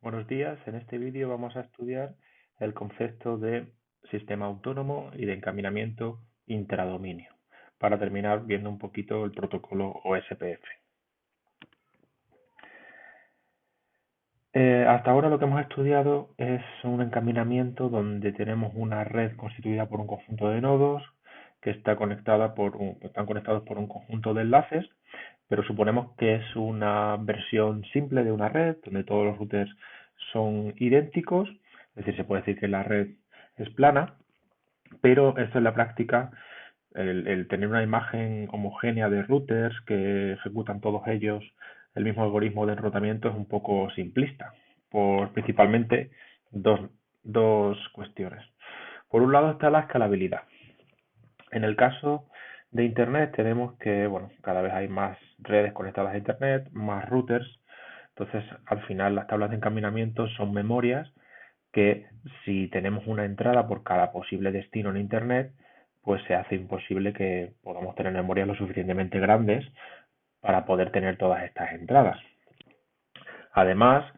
Buenos días, en este vídeo vamos a estudiar el concepto de sistema autónomo y de encaminamiento intradominio, para terminar viendo un poquito el protocolo OSPF. Hasta ahora lo que hemos estudiado es un encaminamiento donde tenemos una red constituida por un conjunto de nodos que están conectados por un conjunto de enlaces, pero suponemos que es una versión simple de una red donde todos los routers son idénticos, es decir, se puede decir que la red es plana, pero esto en la práctica, el tener una imagen homogénea de routers que ejecutan todos ellos el mismo algoritmo de enrutamiento es un poco simplista, por principalmente dos cuestiones. Por un lado está la escalabilidad. En el caso de Internet tenemos que, bueno, cada vez hay más redes conectadas a Internet, más routers. Entonces, al final, las tablas de encaminamiento son memorias que, si tenemos una entrada por cada posible destino en Internet, pues se hace imposible que podamos tener memorias lo suficientemente grandes para poder tener todas estas entradas. Además,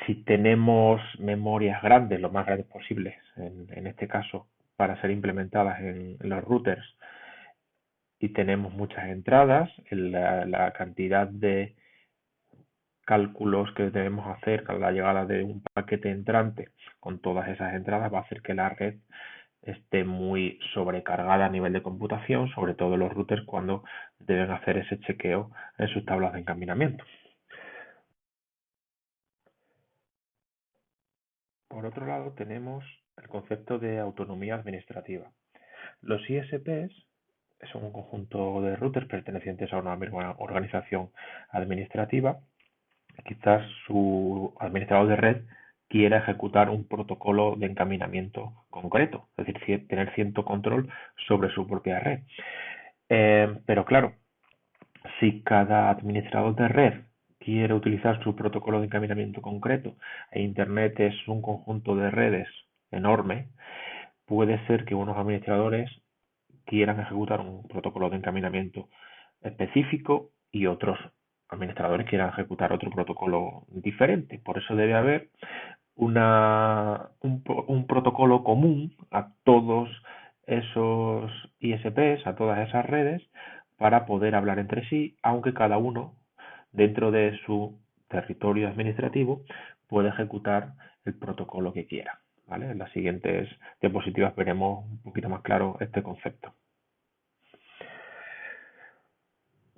si tenemos memorias grandes, lo más grandes posibles, en este caso, para ser implementadas en los routers, y tenemos muchas entradas, la cantidad de cálculos que debemos hacer a la llegada de un paquete entrante con todas esas entradas va a hacer que la red esté muy sobrecargada a nivel de computación, sobre todo los routers cuando deben hacer ese chequeo en sus tablas de encaminamiento. Por otro lado, tenemos el concepto de autonomía administrativa. Los ISPs son un conjunto de routers pertenecientes a una misma organización administrativa. Quizás su administrador de red quiera ejecutar un protocolo de encaminamiento concreto, es decir, tener cierto control sobre su propia red. Pero claro, si cada administrador de red quiere utilizar su protocolo de encaminamiento concreto e Internet es un conjunto de redes enorme, puede ser que unos administradores quieran ejecutar un protocolo de encaminamiento específico y otros administradores quieran ejecutar otro protocolo diferente. Por eso debe haber un protocolo común a todos esos ISPs, a todas esas redes, para poder hablar entre sí, aunque cada uno, dentro de su territorio administrativo, puede ejecutar el protocolo que quiera. ¿Vale? En las siguientes diapositivas veremos un poquito más claro este concepto.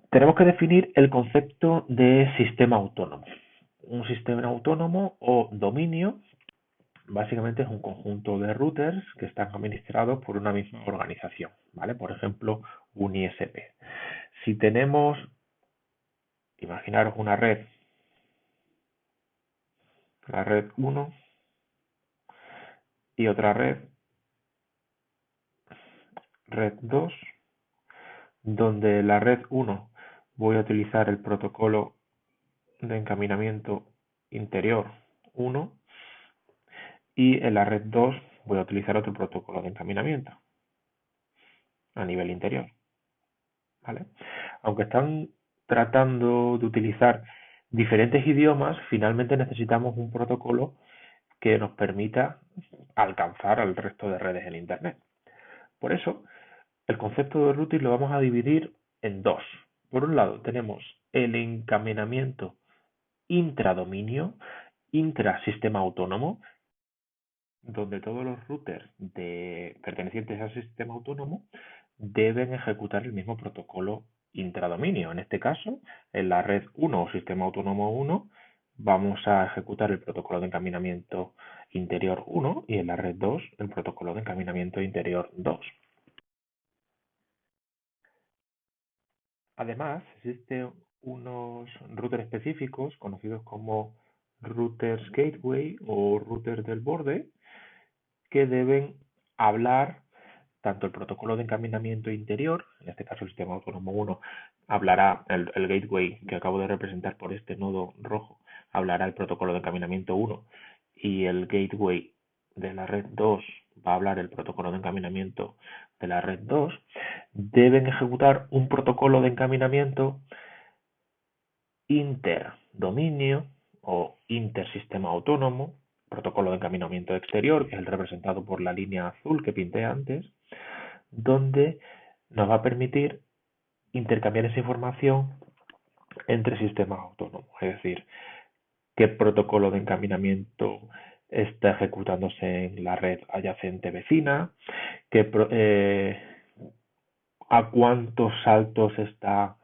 Tenemos que definir el concepto de sistema autónomo. Un sistema autónomo o dominio básicamente es un conjunto de routers que están administrados por una misma organización, ¿vale? Por ejemplo, un ISP. Si tenemos, imaginaros una red, la red 1 y otra red 2, donde la red 1 voy a utilizar el protocolo de encaminamiento interior 1 y en la red 2 voy a utilizar otro protocolo de encaminamiento a nivel interior, ¿vale? Aunque están tratando de utilizar diferentes idiomas, finalmente necesitamos un protocolo que nos permita alcanzar al resto de redes en Internet. Por eso, el concepto de routing lo vamos a dividir en dos. Por un lado, tenemos el encaminamiento intradominio, intrasistema autónomo, donde todos los routers pertenecientes al sistema autónomo deben ejecutar el mismo protocolo intradominio. En este caso, en la red 1 o sistema autónomo 1, vamos a ejecutar el protocolo de encaminamiento interior 1 y en la red 2 el protocolo de encaminamiento interior 2. Además, existen unos routers específicos conocidos como routers gateway o routers del borde que deben hablar tanto el protocolo de encaminamiento interior, en este caso el sistema autónomo 1, hablará el gateway que acabo de representar por este nodo rojo, hablará el protocolo de encaminamiento 1 y el gateway de la red 2 va a hablar el protocolo de encaminamiento de la red 2, deben ejecutar un protocolo de encaminamiento interdominio o intersistema autónomo, protocolo de encaminamiento exterior, que es el representado por la línea azul que pinté antes, donde nos va a permitir intercambiar esa información entre sistemas autónomos, es decir, qué protocolo de encaminamiento está ejecutándose en la red adyacente vecina, a cuántos saltos está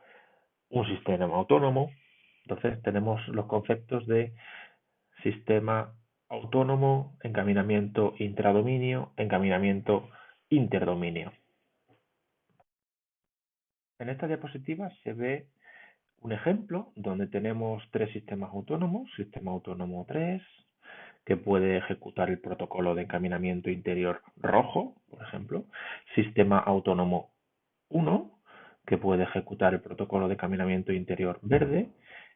un sistema autónomo. Entonces tenemos los conceptos de sistema autónomo, encaminamiento intradominio, encaminamiento interdominio. En esta diapositiva se ve un ejemplo donde tenemos tres sistemas autónomos, sistema autónomo 3, que puede ejecutar el protocolo de encaminamiento interior rojo, por ejemplo, sistema autónomo 1, que puede ejecutar el protocolo de encaminamiento interior verde,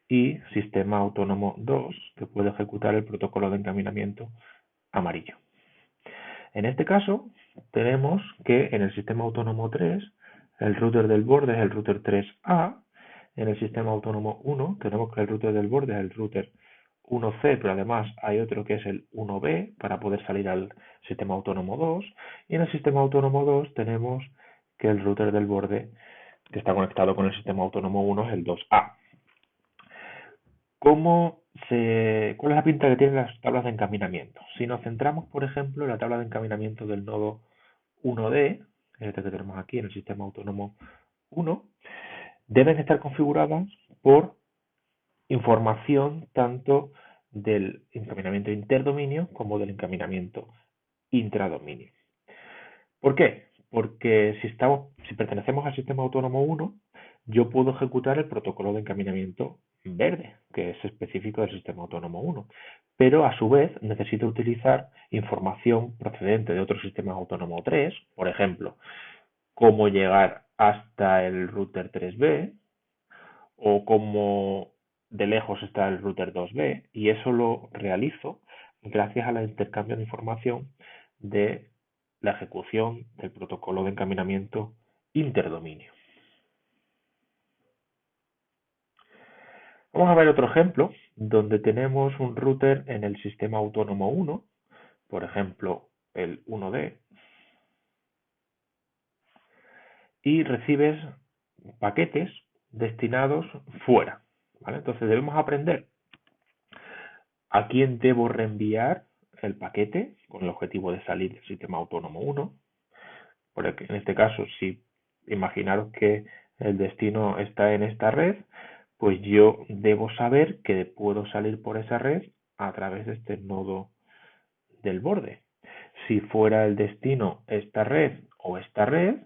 y sistema autónomo 2, que puede ejecutar el protocolo de encaminamiento amarillo. En este caso, tenemos que en el sistema autónomo 3, el router del borde es el router 3A, en el sistema autónomo 1 tenemos que el router del borde es el router 1C, pero además hay otro que es el 1B para poder salir al sistema autónomo 2, y en el sistema autónomo 2 tenemos que el router del borde que está conectado con el sistema autónomo 1 es el 2A. ¿Cuál es la pinta que tienen las tablas de encaminamiento? Si nos centramos, por ejemplo, en la tabla de encaminamiento del nodo 1D, este que tenemos aquí en el sistema autónomo 1, deben estar configuradas por información tanto del encaminamiento interdominio como del encaminamiento intradominio. ¿Por qué? Porque si pertenecemos al sistema autónomo 1, yo puedo ejecutar el protocolo de encaminamiento verde, que es específico del sistema autónomo 1, pero a su vez necesito utilizar información procedente de otro sistema autónomo 3, por ejemplo, cómo llegar hasta el router 3B o cómo de lejos está el router 2B, y eso lo realizo gracias al intercambio de información de la ejecución del protocolo de encaminamiento interdominio. Vamos a ver otro ejemplo donde tenemos un router en el sistema autónomo 1, por ejemplo el 1D, y recibes paquetes destinados fuera, ¿vale? Entonces debemos aprender a quién debo reenviar el paquete con el objetivo de salir del sistema autónomo 1. Porque en este caso, si imaginaros que el destino está en esta red, pues yo debo saber que puedo salir por esa red a través de este nodo del borde. Si fuera el destino esta red o esta red,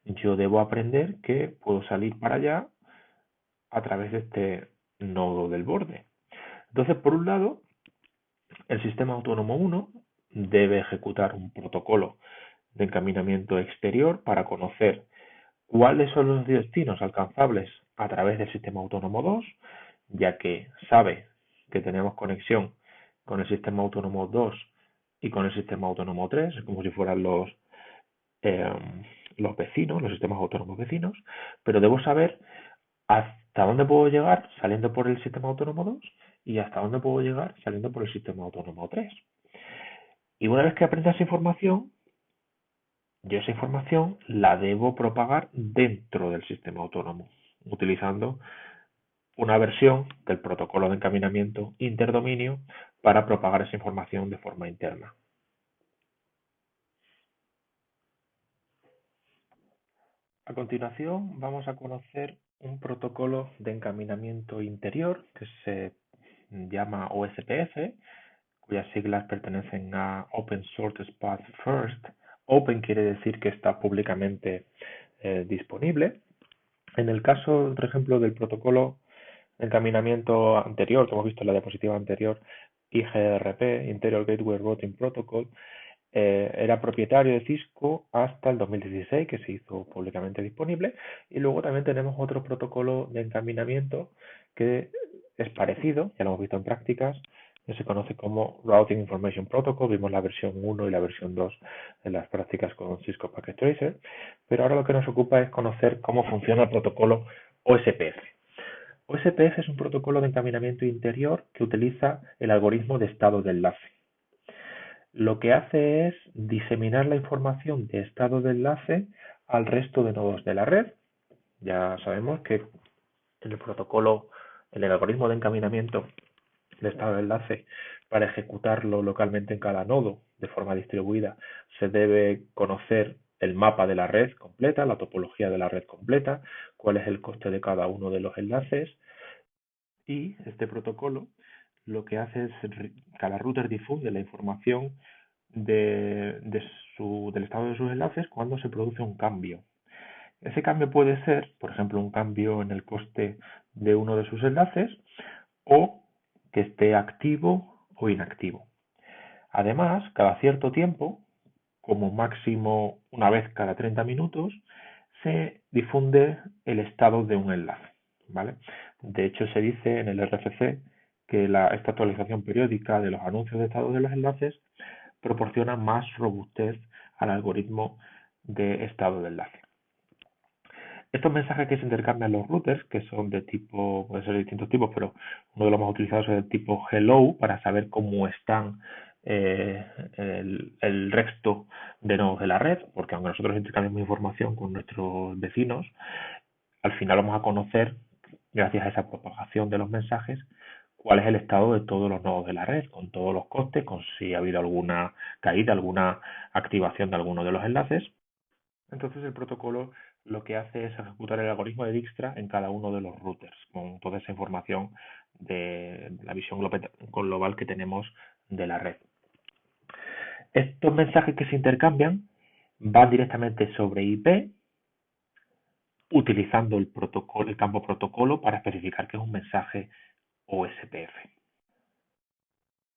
yo debo aprender que puedo salir para allá a través de este nodo del borde. Entonces, por un lado, el sistema autónomo 1 debe ejecutar un protocolo de encaminamiento exterior para conocer cuáles son los destinos alcanzables a través del sistema autónomo 2, ya que sabe que tenemos conexión con el sistema autónomo 2 y con el sistema autónomo 3, como si fueran los vecinos, los sistemas autónomos vecinos, pero debo saber hasta dónde puedo llegar saliendo por el sistema autónomo 2 y hasta dónde puedo llegar saliendo por el sistema autónomo 3. Y una vez que aprenda esa información, yo esa información la debo propagar dentro del sistema autónomo, utilizando una versión del protocolo de encaminamiento interdominio para propagar esa información de forma interna. A continuación vamos a conocer un protocolo de encaminamiento interior que se llama OSPF, cuyas siglas pertenecen a Open Shortest Path First. Open quiere decir que está públicamente disponible. En el caso, por ejemplo, del protocolo de encaminamiento anterior, que hemos visto en la diapositiva anterior, IGRP, Interior Gateway Routing Protocol, era propietario de Cisco hasta el 2016, que se hizo públicamente disponible, y luego también tenemos otro protocolo de encaminamiento que es parecido, ya lo hemos visto en prácticas, que se conoce como Routing Information Protocol. Vimos la versión 1 y la versión 2 en las prácticas con Cisco Packet Tracer, pero ahora lo que nos ocupa es conocer cómo funciona el protocolo OSPF. OSPF es un protocolo de encaminamiento interior que utiliza el algoritmo de estado de enlace. Lo que hace es diseminar la información de estado de enlace al resto de nodos de la red. Ya sabemos que en el protocolo, en el algoritmo de encaminamiento de estado de enlace, para ejecutarlo localmente en cada nodo de forma distribuida, se debe conocer el mapa de la red completa, la topología de la red completa, cuál es el coste de cada uno de los enlaces, y este protocolo lo que hace es cada router difunde la información del estado de sus enlaces cuando se produce un cambio. Ese cambio puede ser, por ejemplo, un cambio en el coste de uno de sus enlaces o que esté activo o inactivo. Además, cada cierto tiempo, como máximo una vez cada 30 minutos, se difunde el estado de un enlace, ¿vale? De hecho, se dice en el RFC que esta actualización periódica de los anuncios de estado de los enlaces proporciona más robustez al algoritmo de estado de enlace. Estos mensajes que se intercambian los routers, que son de tipo, pueden ser de distintos tipos, pero uno de los más utilizados es el tipo hello, para saber cómo están el resto de nodos de la red, porque aunque nosotros intercambiamos información con nuestros vecinos, al final vamos a conocer, gracias a esa propagación de los mensajes, cuál es el estado de todos los nodos de la red, con todos los costes, con si ha habido alguna caída, alguna activación de alguno de los enlaces. Entonces el protocolo lo que hace es ejecutar el algoritmo de Dijkstra en cada uno de los routers, con toda esa información de la visión global que tenemos de la red. Estos mensajes que se intercambian van directamente sobre IP, utilizando el campo protocolo para especificar que es un mensaje OSPF.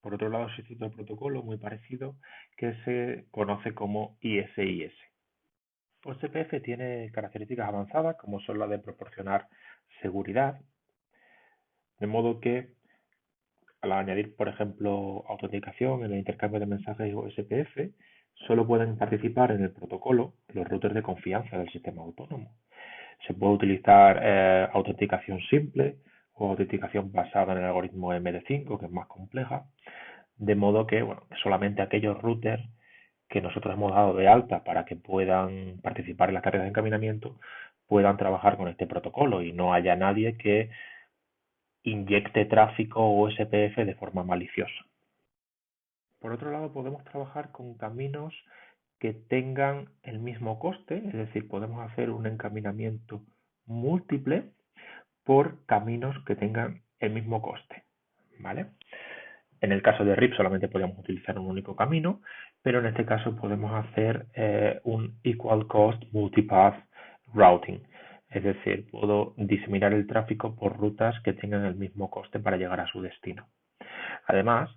Por otro lado, existe otro protocolo muy parecido que se conoce como ISIS. OSPF tiene características avanzadas como son las de proporcionar seguridad, de modo que al añadir, por ejemplo, autenticación en el intercambio de mensajes OSPF, solo pueden participar en el protocolo los routers de confianza del sistema autónomo. Se puede utilizar autenticación simple o autenticación basada en el algoritmo MD5, que es más compleja, de modo que, bueno, solamente aquellos routers que nosotros hemos dado de alta para que puedan participar en las tareas de encaminamiento puedan trabajar con este protocolo y no haya nadie que inyecte tráfico o SPF de forma maliciosa. Por otro lado, podemos trabajar con caminos que tengan el mismo coste, es decir, podemos hacer un encaminamiento múltiple por caminos que tengan el mismo coste, ¿vale? En el caso de RIP solamente podríamos utilizar un único camino, pero en este caso podemos hacer un Equal Cost Multipath Routing. Es decir, puedo diseminar el tráfico por rutas que tengan el mismo coste para llegar a su destino. Además,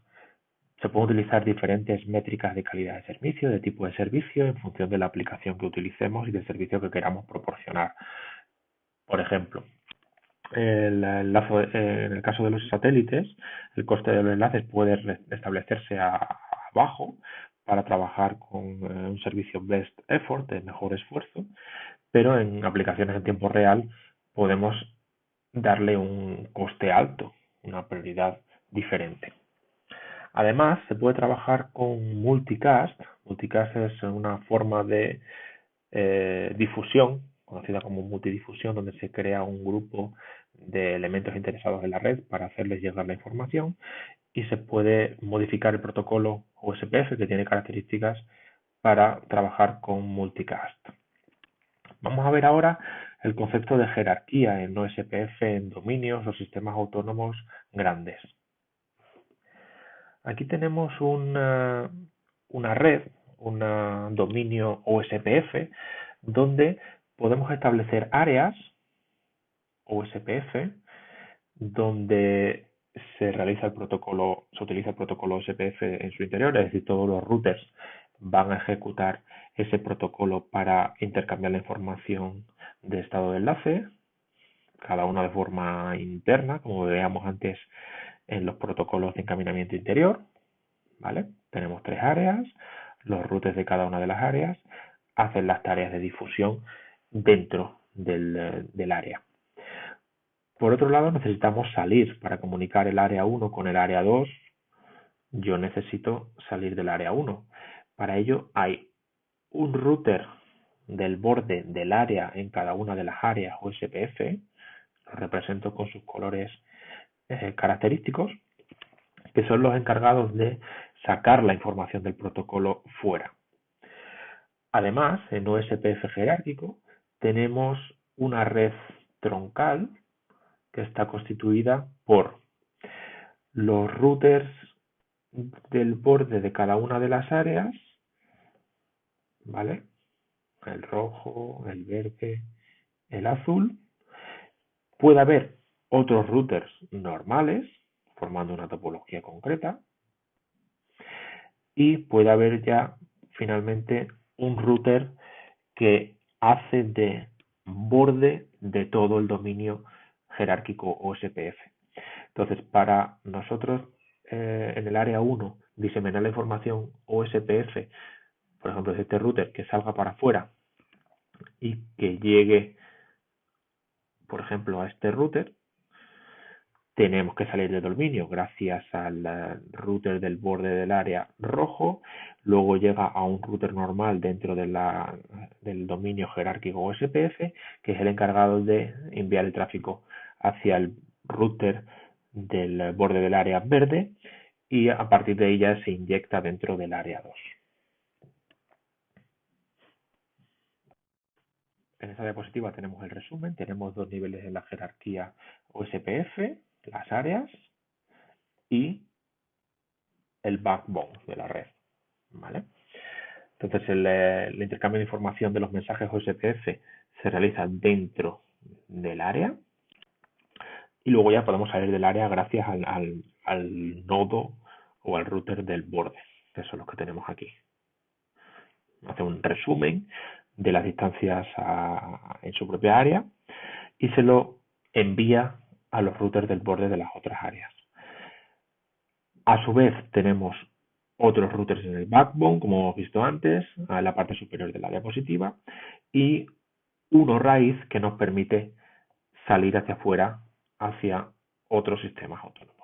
se pueden utilizar diferentes métricas de calidad de servicio, de tipo de servicio, en función de la aplicación que utilicemos y del servicio que queramos proporcionar. Por ejemplo, en el caso de los satélites, el coste de los enlaces puede establecerse abajo para trabajar con un servicio best effort, de mejor esfuerzo, pero en aplicaciones en tiempo real podemos darle un coste alto, una prioridad diferente. Además, se puede trabajar con multicast. Multicast es una forma de difusión, conocida como multidifusión, donde se crea un grupo de elementos interesados en la red para hacerles llegar la información y se puede modificar el protocolo OSPF que tiene características para trabajar con multicast. Vamos a ver ahora el concepto de jerarquía en OSPF en dominios o sistemas autónomos grandes. Aquí tenemos una red, un dominio OSPF, donde podemos establecer áreas OSPF donde se utiliza el protocolo OSPF en su interior, es decir, todos los routers van a ejecutar ese protocolo para intercambiar la información de estado de enlace, cada una de forma interna, como veíamos antes en los protocolos de encaminamiento interior, ¿vale? Tenemos 3 áreas, los routers de cada una de las áreas hacen las tareas de difusión dentro del área. Por otro lado, necesitamos salir para comunicar el área 1 con el área 2. Yo necesito salir del área 1. Para ello hay un router del borde del área en cada una de las áreas o SPF, lo represento con sus colores característicos, que son los encargados de sacar la información del protocolo fuera. Además, en OSPF jerárquico tenemos una red troncal que está constituida por los routers del borde de cada una de las áreas, ¿vale? El rojo, el verde, el azul. Puede haber otros routers normales, formando una topología concreta, y puede haber ya finalmente un router que hace de borde de todo el dominio jerárquico OSPF. Entonces, para nosotros en el área 1 diseminar la información OSPF, por ejemplo, es este router que salga para afuera y que llegue, por ejemplo, a este router, tenemos que salir del dominio gracias al router del borde del área rojo, luego llega a un router normal dentro del dominio jerárquico OSPF, que es el encargado de enviar el tráfico hacia el router del borde del área verde y a partir de ella se inyecta dentro del área 2. En esta diapositiva tenemos el resumen, tenemos dos niveles en la jerarquía OSPF, las áreas y el backbone de la red, ¿vale? Entonces el intercambio de información de los mensajes OSPF se realiza dentro del área y luego ya podemos salir del área gracias al nodo o al router del borde, que son los que tenemos aquí. Hace un resumen de las distancias en su propia área y se lo envía a los routers del borde de las otras áreas. A su vez tenemos otros routers en el backbone, como hemos visto antes, en la parte superior de la diapositiva, y uno raíz que nos permite salir hacia afuera, hacia otros sistemas autónomos.